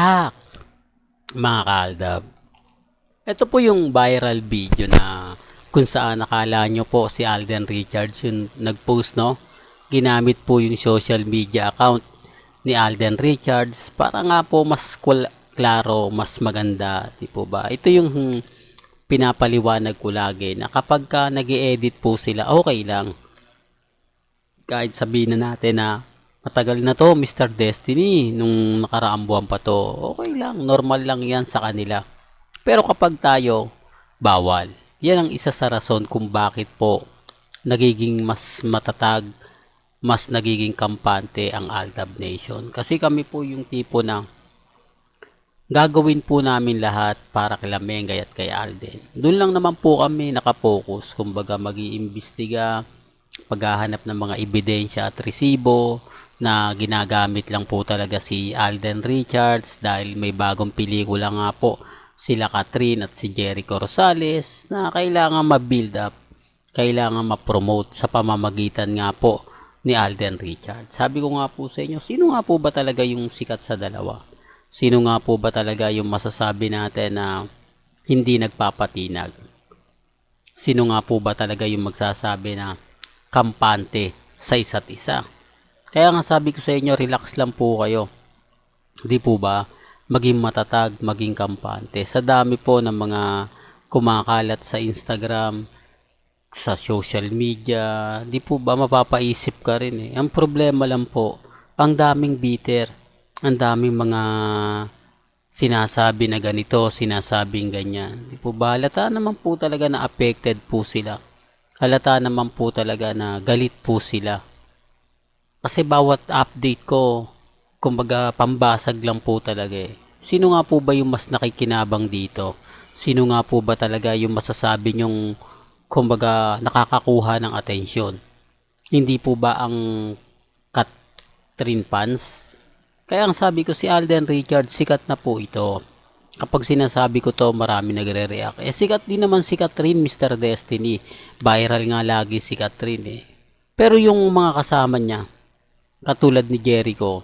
Mga kaaldab, ito po yung viral video na kung saan nakala nyo po si Alden Richards yung nag-post, no? Ginamit po yung social media account ni Alden Richards para nga po mas klaro, mas maganda, di po ba? Ito yung pinapaliwanag ko lagi na kapag ka nag-i-edit po sila, okay lang. Kahit sabihin na natin na matagal na to, Mr. Destiny, nung nakaraang buwan pa to, okay lang, normal lang yan sa kanila. Pero kapag tayo, bawal. Yan ang isa sa rason kung bakit po nagiging mas matatag, mas nagiging kampante ang Aldab Nation. Kasi kami po yung tipo na gagawin po namin lahat para kay Lamengay at kay Alden. Doon lang naman po kami nakapokus, kumbaga mag-iimbestiga, paghahanap ng mga ebidensya at resibo na ginagamit lang po talaga si Alden Richards dahil may bagong pelikula nga po sila Catherine at si Jericho Rosales na kailangan ma-build up, kailangan ma-promote sa pamamagitan nga po ni Alden Richards. Sabi ko nga po sa inyo, sino nga po ba talaga yung sikat sa dalawa? Sino nga po ba talaga yung masasabi natin na hindi nagpapatinag? Sino nga po ba talaga yung magsasabi na kampante sa isa't isa? Kaya nga sabi ko sa inyo, relax lang po kayo. Di po ba? Maging matatag, maging kampante. Sa dami po ng mga kumakalat sa Instagram, sa social media, di po ba mapapaisip ka rin eh. Ang problema lang po, ang daming bitter, ang daming mga sinasabi na ganito, sinasabing ganyan. Di po ba? Halata naman po talaga na affected po sila. Halata naman po talaga na galit po sila. Kasi bawat update ko, kumbaga pambasag lang po talaga eh. Sino nga po ba yung mas nakikinabang dito? Sino nga po ba talaga yung masasabi nyong kumbaga nakakakuha ng atensyon? Hindi po ba ang Catherine fans? Kaya ang sabi ko si Alden Richards, sikat na po ito. Kapag sinasabi ko to, marami nagre-react. Eh sikat din naman si Catherine, Mr. Destiny. Viral nga lagi si Catherine eh. Pero yung mga kasama niya, katulad ni Jericho,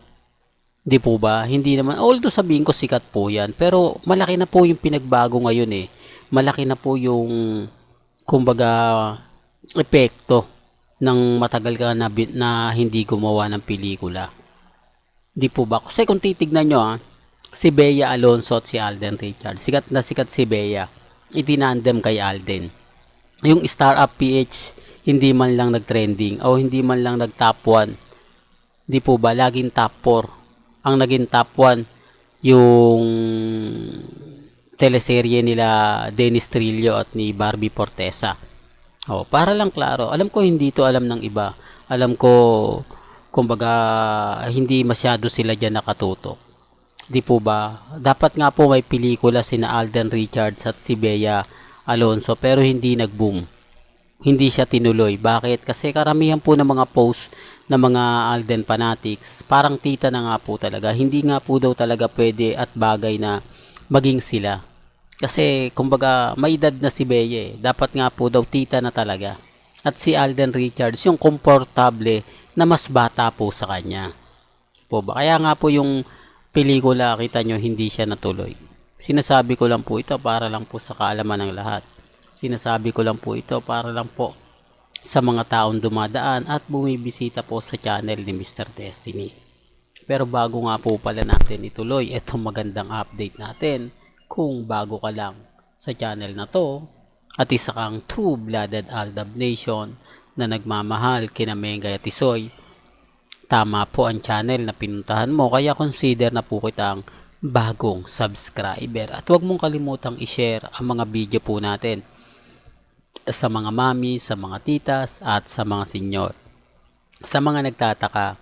di po ba? Hindi naman, although sabihin ko sikat po yan, pero malaki na po yung pinagbago ngayon eh. Malaki na po yung, kumbaga, epekto ng matagal ka na hindi gumawa ng pelikula. Di po ba? Kasi kung titignan nyo si Bea Alonso at si Alden Richards, sikat na sikat si Bea, itinandem kay Alden. Yung Startup PH, hindi man lang nag-trending o hindi man lang nag-top 1. Di po ba? Laging top 4. Ang naging top 1 yung teleserye nila Dennis Trillo at ni Barbie Fortesa. Para lang klaro, alam ko hindi to alam ng iba. Alam ko, kumbaga, hindi masyado sila dyan nakatutok. Di po ba? Dapat nga po may pelikula sina Alden Richards at si Bea Alonso pero hindi nag-boom. Hindi siya tinuloy. Bakit? Kasi karamihan po ng mga post ng mga Alden fanatics, parang tita na nga po talaga. Hindi nga po daw talaga pwede at bagay na maging sila. Kasi kumbaga may edad na si Bea eh. Dapat nga po daw tita na talaga. At si Alden Richards yung komportable na mas bata po sa kanya. Po ba? Kaya nga po yung pelikula, kita nyo, hindi siya natuloy. Sinasabi ko lang po ito para lang po sa kaalaman ng lahat. Sinasabi ko lang po ito para lang po sa mga taong dumadaan at bumibisita po sa channel ni Mr. Destiny. Pero bago nga po pala natin ituloy itong magandang update natin, kung bago ka lang sa channel na to at isa kang true-blooded Aldab Nation na nagmamahal kina Mengay at Isoy, tama po ang channel na pinuntahan mo, kaya consider na po kitang bagong subscriber. At huwag mong kalimutang i-share ang mga video po natin sa mga mami, sa mga titas, at sa mga senyor. Sa mga nagtataka,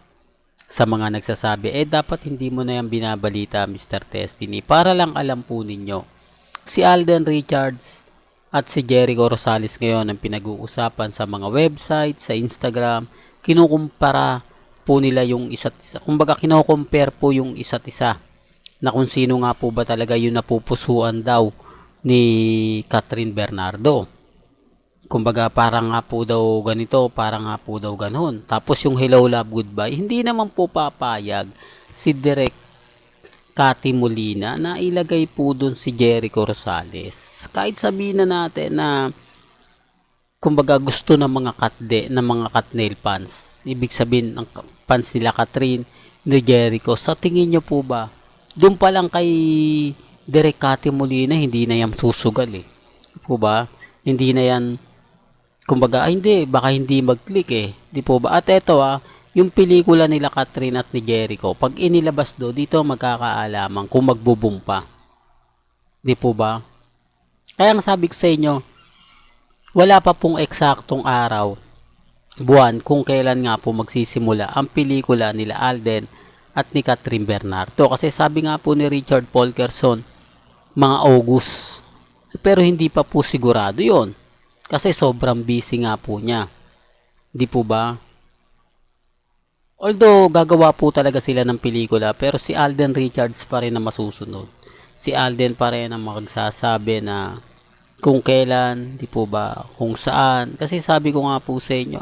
sa mga nagsasabi, dapat hindi mo na yan binabalita, Mr. Destiny. Para lang alam po ninyo, si Alden Richards at si Jericho Rosales ngayon ang pinag-uusapan sa mga website, sa Instagram, kinukumpara po nila yung isa't isa. Kumbaga, kinukumpare po yung isa't isa na kung sino nga po ba talaga yung napupusuan daw ni Catherine Bernardo. Kumbaga parang nga po daw ganito, parang nga po daw ganon. Tapos yung hello, love, goodbye, hindi naman po papayag si Direk Cathy Molina na ilagay po dun si Jericho Rosales. Kahit sabihin na natin na kumbaga gusto ng mga ng mga cut nail fans. Ibig sabihin ng fans nila Catherine ni Jericho. Sa tingin nyo po ba, doon pa lang kay Direk Cathy Molina, hindi na yan susugal eh. Po ba? Hindi na yan, kumbaga, hindi, baka hindi mag-click eh. Di po ba? At eto yung pelikula nila Catherine at ni Jericho, pag inilabas dito magkakaalaman kung magbubong pa. Di po ba? Kaya ang sabi ko sa inyo, wala pa pong eksaktong araw, buwan, kung kailan nga po magsisimula ang pelikula nila Alden at ni Catherine Bernardo. Kasi sabi nga po ni Richard Polkerson, mga August. Pero hindi pa po sigurado yon kasi sobrang busy nga po niya. Di po ba? Although gagawa po talaga sila ng pelikula, pero si Alden Richards pa rin na masusunod. Si Alden pa rin ang magsasabi na kung kailan, di po ba, kung saan. Kasi sabi ko nga po sa inyo,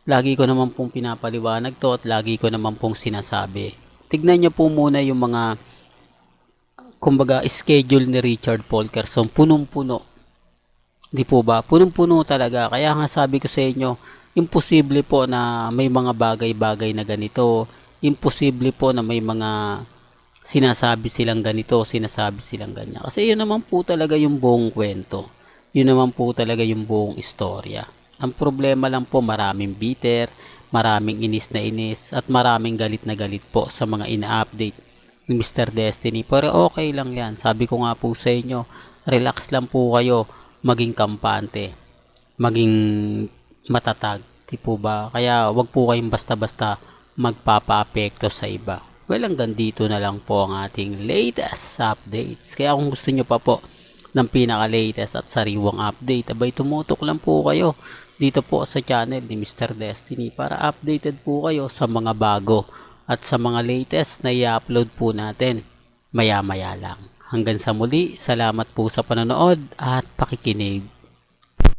lagi ko naman pong pinapaliwanag to at lagi ko naman pong sinasabi. Tignan nyo po muna yung mga, kumbaga, schedule ni Richard Polkerson, punong-puno. Di po ba? Punong-puno talaga. Kaya nga sabi ko sa inyo, imposible po na may mga bagay-bagay na ganito. Imposible po na may mga sinasabi silang ganito, sinasabi silang ganyan. Kasi yun naman po talaga yung buong kwento. Yun naman po talaga yung buong istorya. Ang problema lang po, maraming bitter, maraming inis na inis, at maraming galit na galit po sa mga ina-update ni Mr. Destiny. Pero okay lang yan. Sabi ko nga po sa inyo, relax lang po kayo, maging kampante, maging matatag. Di po ba? Kaya wag po kayong basta-basta magpapa-apekto sa iba. Well, hanggang dito na lang po ang ating latest updates. Kaya kung gusto nyo pa po ng pinaka-latest at sariwang update, abay tumutok lang po kayo dito po sa channel ni Mr. Destiny para updated po kayo sa mga bago at sa mga latest na i-upload po natin maya-maya lang. Hanggang sa muli, salamat po sa panonood at pakikinig.